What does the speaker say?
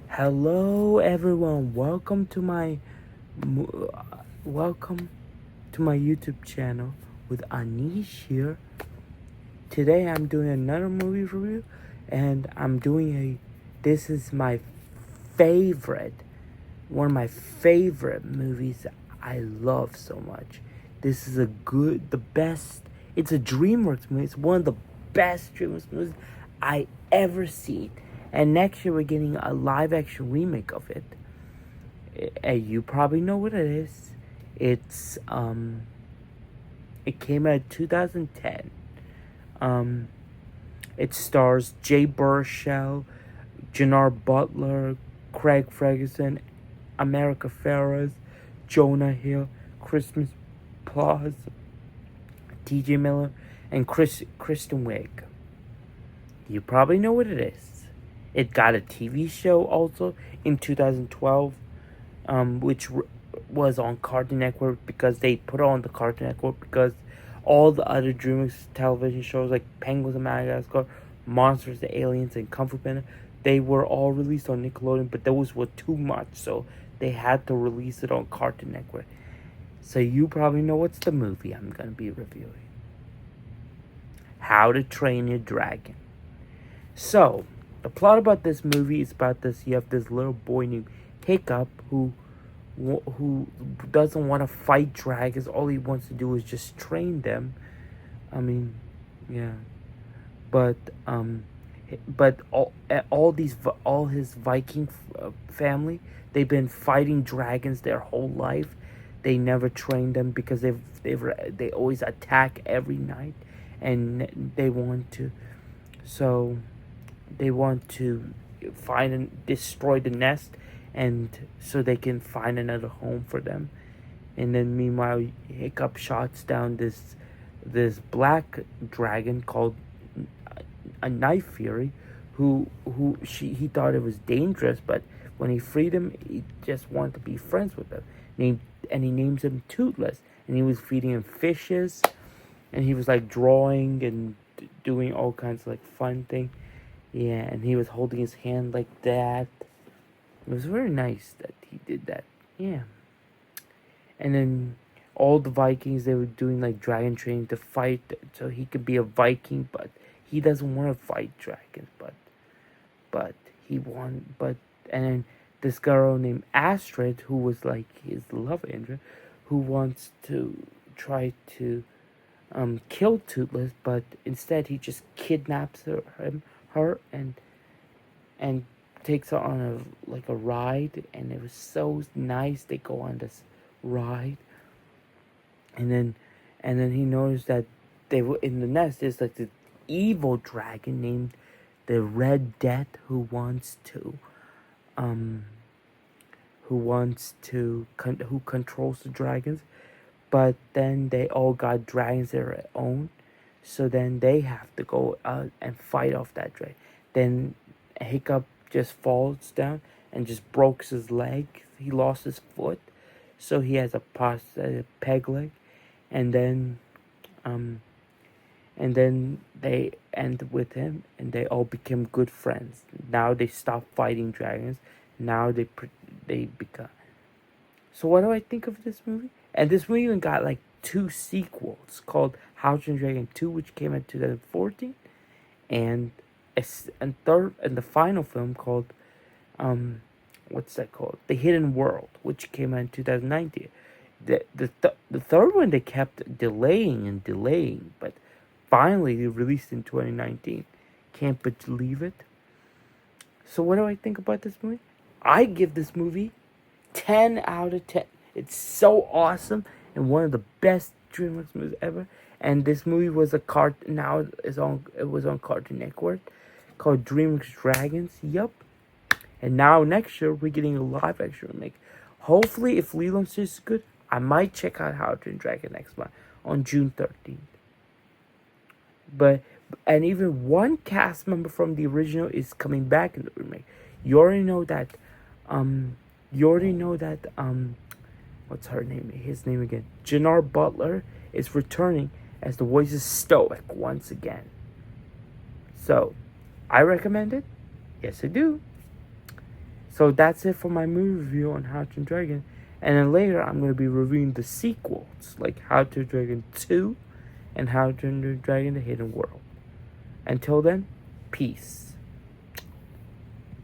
Hello everyone, welcome to my YouTube channel with Anish here. Today I'm doing another movie review and this is my favorite, one of my favorite movies I love so much. This is the best, it's a DreamWorks movie. It's one of the best DreamWorks movies I ever seen. And next year we're getting a live action remake of it. You probably know what it is. It's it came out in 2010. Um it stars Jay Baruchel, Jannar Butler, Craig Ferguson, America Ferris, Jonah Hill, Christmas Plaus, TJ Miller, and Kristen Wiig. You probably know what it is. It got a TV show also in 2012, which was on Cartoon Network because they put it on the Cartoon Network because all the other DreamWorks television shows like Penguins of Madagascar, Monsters, the Aliens, and Kung Fu Panda, they were all released on Nickelodeon, but those were too much, so they had to release it on Cartoon Network. So you probably know what's the movie I'm going to be reviewing. How to Train Your Dragon. So, the plot about this movie is about this. You have this little boy named Hiccup who doesn't want to fight dragons. All he wants to do is just train them. I mean, yeah, but all his Viking family, they've been fighting dragons their whole life. They never trained them because they always attack every night, and they want to. So they want to find and destroy the nest, and so they can find another home for them. And then meanwhile, Hiccup shots down this black dragon called a Night Fury, he thought it was dangerous, but when he freed him, he just wanted to be friends with him. And he names him Toothless, and he was feeding him fishes, and he was like drawing and doing all kinds of like fun thing. Yeah, and he was holding his hand like that. It was very nice that he did that. Yeah. And then all the Vikings, they were doing like dragon training to fight so he could be a Viking, but he doesn't want to fight dragons, but he won. But and then this girl named Astrid, who was like his love interest, who wants to try to kill Toothless, but instead he just kidnaps her and takes her on a ride, and it was so nice. They go on this ride, and then he noticed that they were in the nest. There's like this evil dragon named the Red Death who controls the dragons, but then they all got dragons of their own, so then they have to go out and fight off that dragon. Then Hiccup just falls down and just broke his leg. He lost his foot, so he has a peg leg, and then they end with him, and they all become good friends. Now they stop fighting dragons. Now they become. So what do I think of this movie? And this movie even got like 2 sequels called How to Train Your Dragon 2, which came out in 2014, and the final film called what's that called? The Hidden World, which came out in 2019. The third one they kept delaying, but finally they released in 2019. Can't believe it. So what do I think about this movie? I give this movie 10 out of 10. It's so awesome and one of the best DreamWorks movies ever. And this movie was it was on Cartoon Network called DreamWorks Dragons. Yup. And now next year we're getting a live action remake. Hopefully, if Lilo & Stitch is good, I might check out How to Train Your Dragon next month on June 13th. And even one cast member from the original is coming back in the remake. You already know that. What's her name? His name again. Jannar Butler is returning as the voice of Stoic once again. So, I recommend it. Yes, I do. So that's it for my movie review on How to Dragon. And then later, I'm going to be reviewing the sequels, like How to Dragon 2 and How to Dragon The Hidden World. Until then, peace.